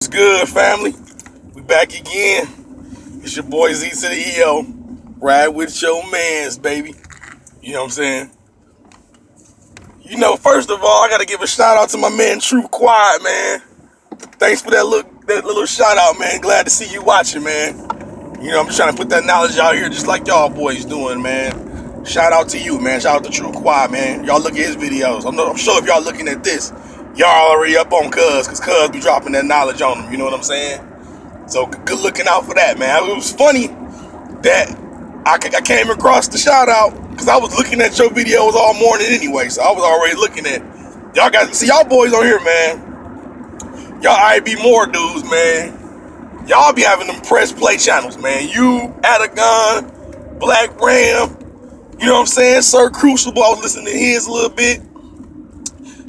What's good, family? We back again. It's your boy Z to the EO. Ride with your mans, baby. You know what I'm saying? First of all, I gotta give a shout out to my man True Quiet, man. Thanks for that little shout out, man. Glad to see you watching, man. I'm just trying to put that knowledge out here just like y'all boys doing, man. Shout out to you, man. Shout out to True Quiet, man. Y'all look at his videos. I'm sure if y'all looking at this, y'all already up on cuz be dropping that knowledge on them. You know what I'm saying? So good looking out for that, man. It was funny that I came across the shout out because I was looking at your videos all morning anyway. So I was already looking at y'all guys. See y'all boys on here, man. Y'all IBMOR dudes, man. Y'all be having them press play channels, man. You, Adagon, Black Ram. You know what I'm saying? Sir Crucible. I was listening to his a little bit.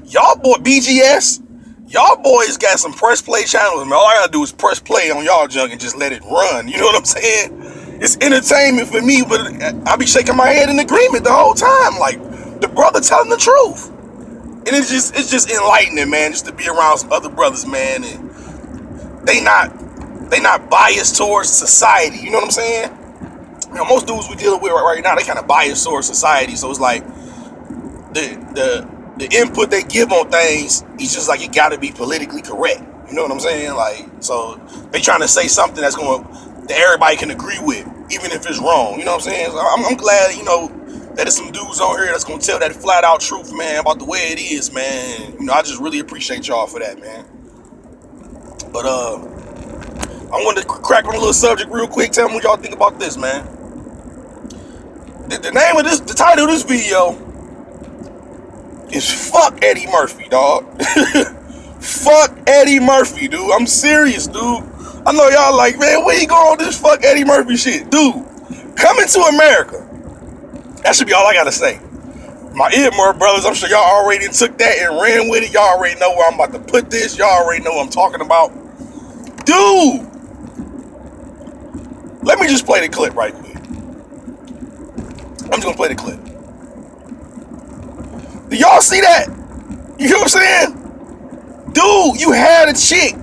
Y'all boy BGS. Y'all boys got some press play channels, man. All I gotta do is press play on y'all junk and just let it run. You know what I'm saying? It's entertainment for me, but I be shaking my head in agreement the whole time. Like, the brother telling the truth. And it's just enlightening, man, just to be around some other brothers, man. And they not biased towards society. You know what I'm saying? Most dudes we dealing with right now, they kind of biased towards society. So it's like the input they give on things is just like it got to be politically correct. You know what I'm saying? Like, so they trying to say something that everybody can agree with, even if it's wrong. You know what I'm saying? So I'm glad, that there's some dudes on here that's gonna tell that flat out truth, man, about the way it is, man. I just really appreciate y'all for that, man. But I wanted to crack on a little subject real quick. Tell me what y'all think about this, man. The title of this video is "Fuck Eddie Murphy, dog." Fuck Eddie Murphy, dude. I'm serious, dude. I know y'all like, man, where you going with this fuck Eddie Murphy shit? Dude, coming to America. That should be all I gotta say. My IBMOR brothers, I'm sure y'all already took that and ran with it. Y'all already know where I'm about to put this. Y'all already know what I'm talking about. Dude, let me just play the clip right quick. I'm just gonna play the clip. Do y'all see that? You know what I'm saying? Dude, you had a chick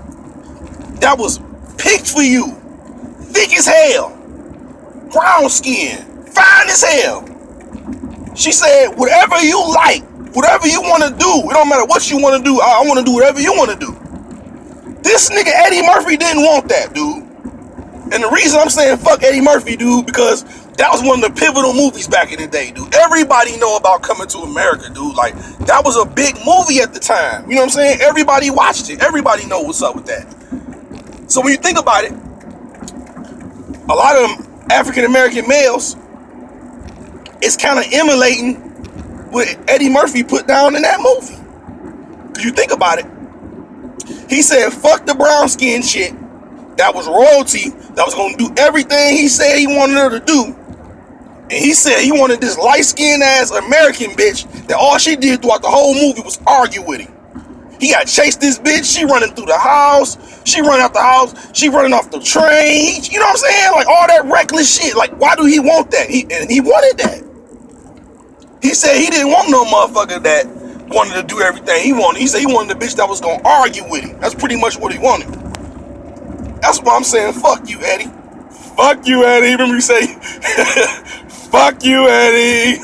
that was picked for you, thick as hell, brown skin, fine as hell. She said, whatever you like, whatever you want to do, it don't matter what you want to do, I want to do whatever you want to do. This nigga Eddie Murphy didn't want that, dude. And the reason I'm saying fuck Eddie Murphy, dude, because that was one of the pivotal movies back in the day, dude. Everybody know about Coming to America, dude. Like, that was a big movie at the time. You know what I'm saying? Everybody watched it. Everybody know what's up with that. So when you think about it, a lot of them African-American males is kind of emulating what Eddie Murphy put down in that movie. Because you think about it, he said, fuck the brown skin shit. That was royalty. That was going to do everything he said he wanted her to do. And he said he wanted this light-skinned ass American bitch that all she did throughout the whole movie was argue with him. He got chased this bitch. She running through the house. She running out the house. She running off the train. You know what I'm saying? Like, all that reckless shit. Like, why do he want that? He wanted that. He said he didn't want no motherfucker that wanted to do everything he wanted. He said he wanted a bitch that was going to argue with him. That's pretty much what he wanted. That's why I'm saying fuck you, Eddie. Fuck you, Eddie. Remember you say, fuck you, Eddie.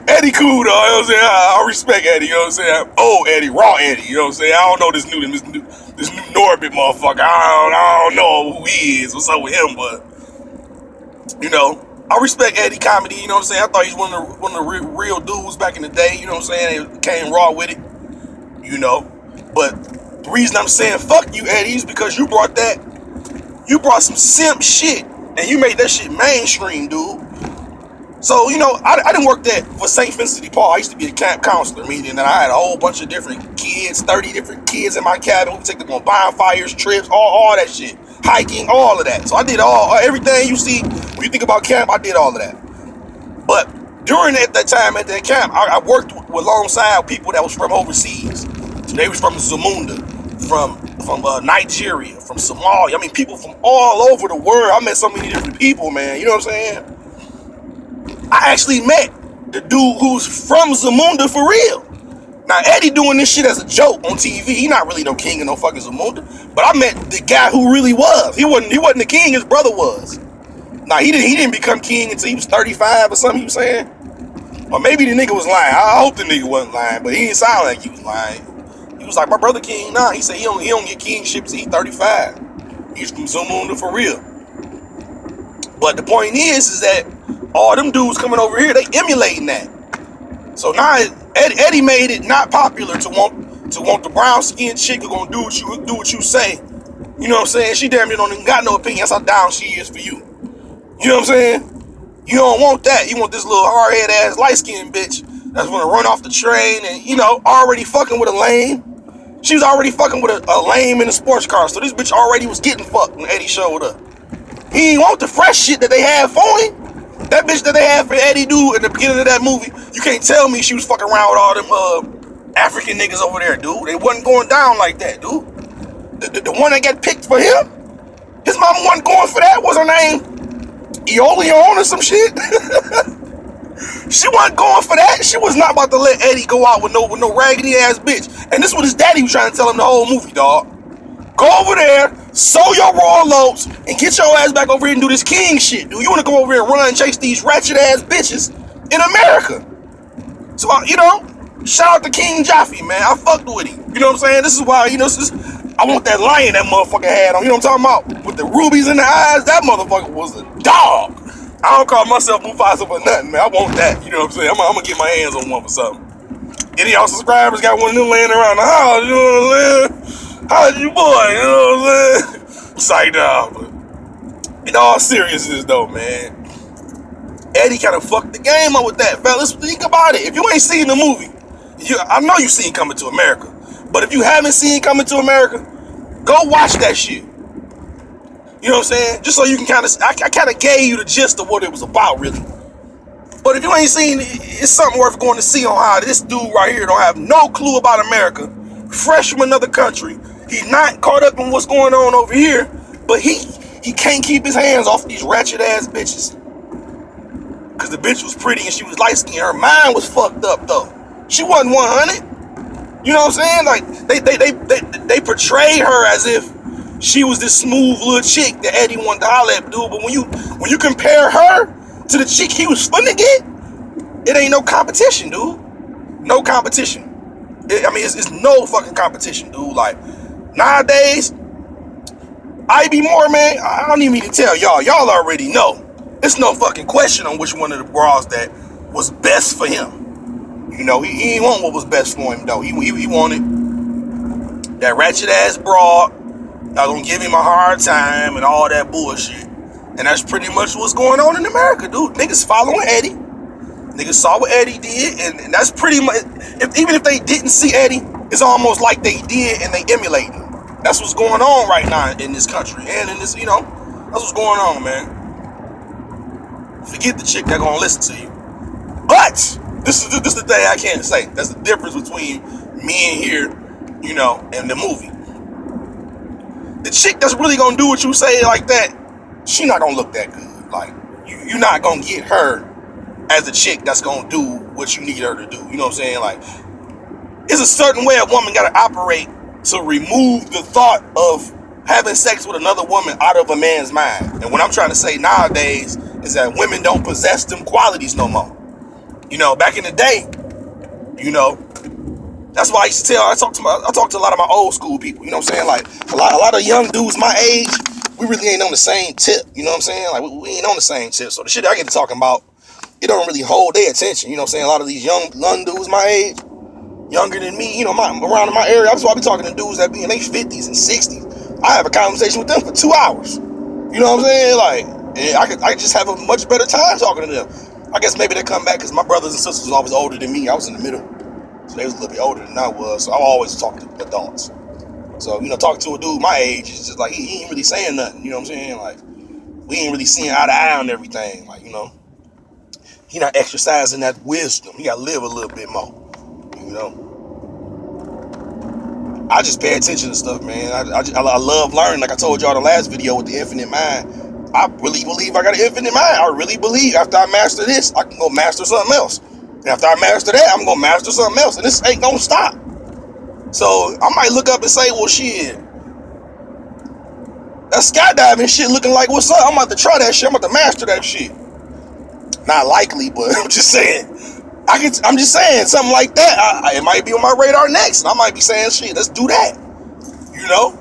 Eddie cool, though. You know what I'm saying? I respect Eddie. You know what I'm saying? Oh, Eddie, raw Eddie. You know what I'm saying? I don't know this new Norbit motherfucker. I don't know who he is. What's up with him? But I respect Eddie comedy. You know what I'm saying? I thought he was one of the real dudes back in the day. You know what I'm saying? He came raw with it. But the reason I'm saying fuck you, Eddie, is because you brought some simp shit and you made that shit mainstream, dude. So, I didn't work for St. Vincent de Paul. I used to be a camp counselor, meaning that I had a whole bunch of different kids, 30 different kids in my cabin. We take them on bonfires, trips, all that shit. Hiking, all of that. So I did everything you see when you think about camp, I did all of that. But during that time at that camp, I worked alongside people that was from overseas. So they was from Zamunda, from Nigeria, from Somalia. I mean, people from all over the world. I met so many different people, man. You know what I'm saying? I actually met the dude who's from Zamunda for real. Now, Eddie doing this shit as a joke on TV. He not really no king of no fucking Zamunda. But I met the guy who really was. He wasn't the king, his brother was. Nah, he didn't become king until he was 35 or something, you saying? Or maybe the nigga was lying. I hope the nigga wasn't lying, but he didn't sound like he was lying. He was like, my brother king. Nah, he said he don't get kingship till he's 35. He's from Zamunda for real. But the point is that all them dudes coming over here, they emulating that. So now Eddie made it not popular to want the brown skinned chick who gonna do what you say. You know what I'm saying? She damn near don't even got no opinion. That's how down she is for you. You know what I'm saying? You don't want that. You want this little hard head ass light skinned bitch that's gonna run off the train and already fucking with a lame. She was already fucking with a lame in a sports car. So this bitch already was getting fucked when Eddie showed up. He didn't want the fresh shit that they had for him. That bitch that they had for Eddie dude in the beginning of that movie, you can't tell me she was fucking around with all them African niggas over there, dude. They wasn't going down like that, dude. The one that got picked for him, his mama wasn't going for that. What's her name? Eolion or some shit? She wasn't going for that. She was not about to let Eddie go out with no raggedy ass bitch. And this is what his daddy was trying to tell him the whole movie, dog. Go over there, sow your royal oats, and get your ass back over here and do this king shit, dude. You want to go over here and run and chase these ratchet ass bitches in America. So, shout out to King Jaffe, man. I fucked with him. You know what I'm saying? This is why, I want that lion that motherfucker had on. You know what I'm talking about? With the rubies in the eyes, that motherfucker was a dog. I don't call myself Mufasa for nothing, man. I want that. You know what I'm saying? I'm gonna get my hands on one for something. Any of y'all subscribers got one of them laying around the house, you know what I'm saying? How's you boy, you know what I'm saying? Psyched out, but in all seriousness though, man, Eddie kind of fucked the game up with that, fellas. Think about it. If you ain't seen the movie, I know you've seen Coming to America, but if you haven't seen Coming to America, go watch that shit. You know what I'm saying? Just so you can I kind of gave you the gist of what it was about, really. But if you ain't seen it, it's something worth going to see on how this dude right here don't have no clue about America, fresh from another country. He's not caught up in what's going on over here, but he can't keep his hands off these ratchet ass bitches. Cause the bitch was pretty and she was light skinned. Her mind was fucked up though. She wasn't 100. You know what I'm saying? Like they portrayed her as if she was this smooth little chick that Eddie wanted to holler at, dude. But when you compare her to the chick he was finna get, it ain't no competition, dude. No competition. It's no fucking competition, dude. Like, nowadays, IBMOR, man, I don't even need to tell y'all. Y'all already know. It's no fucking question on which one of the bras that was best for him. He didn't want what was best for him, though. He wanted that ratchet ass bra that was gonna give him a hard time and all that bullshit. And that's pretty much what's going on in America, dude. Niggas following Eddie. Niggas saw what Eddie did, and that's pretty much, even if they didn't see Eddie, it's almost like they did and they emulate him. That's what's going on right now in this country, and in this, that's what's going on, man. Forget the chick that gonna listen to you. But, this is the thing I can't say. That's the difference between me and here, and the movie. The chick that's really gonna do what you say like that, she not gonna look that good. Like, you're not gonna get her as a chick that's gonna do what you need her to do. You know what I'm saying? Like, it's a certain way a woman gotta operate to remove the thought of having sex with another woman out of a man's mind. And what I'm trying to say nowadays is that women don't possess them qualities no more. Back in the day, that's why I used to tell, I talk to a lot of my old school people, you know what I'm saying? Like, a lot of young dudes my age, we really ain't on the same tip, you know what I'm saying? Like, we ain't on the same tip. So the shit I get to talking about, it don't really hold their attention, you know what I'm saying? A lot of these young dudes my age, younger than me, around in my area, that's why I be talking to dudes that be in their 50s and 60s. I have a conversation with them for 2 hours. You know what I'm saying? Like, I could just have a much better time talking to them. I guess maybe they come back because my brothers and sisters was always older than me. I was in the middle. So they was a little bit older than I was. So I always talk to adults. So, talking to a dude my age is just like, he ain't really saying nothing. You know what I'm saying? Like, we ain't really seeing eye to eye on everything. Like, he not exercising that wisdom. He got to live a little bit more. I just pay attention to stuff, man. I love learning. Like I told y'all the last video with the infinite mind. I really believe I got an infinite mind. I really believe after I master this, I can go master something else. And after I master that, I'm gonna master something else, and this ain't gonna stop. So I might look up and say, well, shit, that skydiving shit looking like what's up? I'm about to try that shit. I'm about to master that shit. Not likely, but I'm just saying. I'm just saying something like that. It might be on my radar next, and I might be saying, shit, let's do that. You know,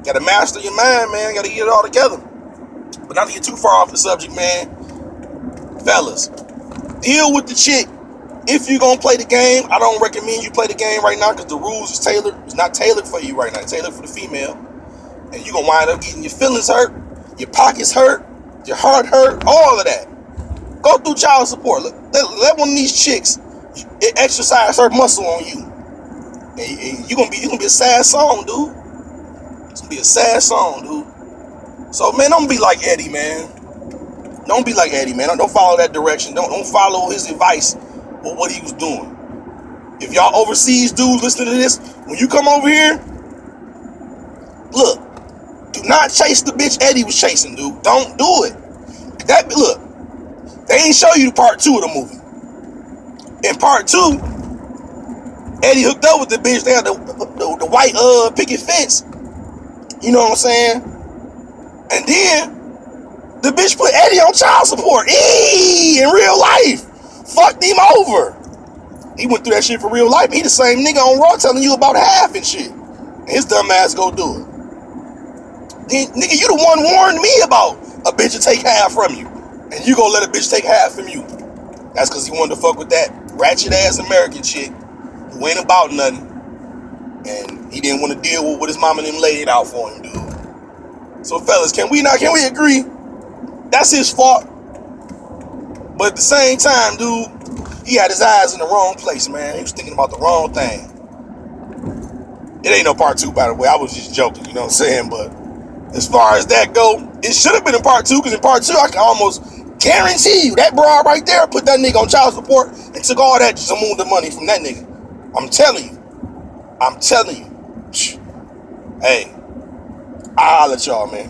gotta master your mind, man. Gotta get it all together. But not to get too far off the subject, man. Fellas, deal with the chick. If you're gonna play the game, I don't recommend you play the game right now because the rules is tailored. It's not tailored for you right now. It's tailored for the female, and you're gonna wind up getting your feelings hurt, your pockets hurt, your heart hurt, all of that. Go through child support. Let one of these chicks exercise her muscle on you, and you're gonna be a sad song, dude. It's gonna be a sad song, dude. So man, don't be like Eddie, man. Don't be like Eddie, man. Don't follow that direction. Don't follow his advice or what he was doing. If y'all overseas dudes listening to this, when you come over here, look, do not chase the bitch Eddie was chasing, dude. Don't do it. Look, they ain't show you the part 2 of the movie. In part 2, Eddie hooked up with the bitch. They had the white picket fence. You know what I'm saying? And then the bitch put Eddie on child support. In real life. Fucked him over. He went through that shit for real life. He the same nigga on Raw telling you about half and shit. And his dumb ass go do it. Then, nigga, you the one warned me about a bitch to take half from you. And you gonna let a bitch take half from you. That's because he wanted to fuck with that ratchet ass American chick who ain't about nothing. And he didn't want to deal with what his mama and them laid out for him, dude. So fellas, can we agree? That's his fault. But at the same time, dude, he had his eyes in the wrong place, man. He was thinking about the wrong thing. It ain't no part 2, by the way. I was just joking, you know what I'm saying? But as far as that go, it should have been in part 2, because in part 2, I can almost guarantee you that broad right there put that nigga on child support and took all that Zamunda money from that nigga. I'm telling you. Hey, I'll let y'all, man.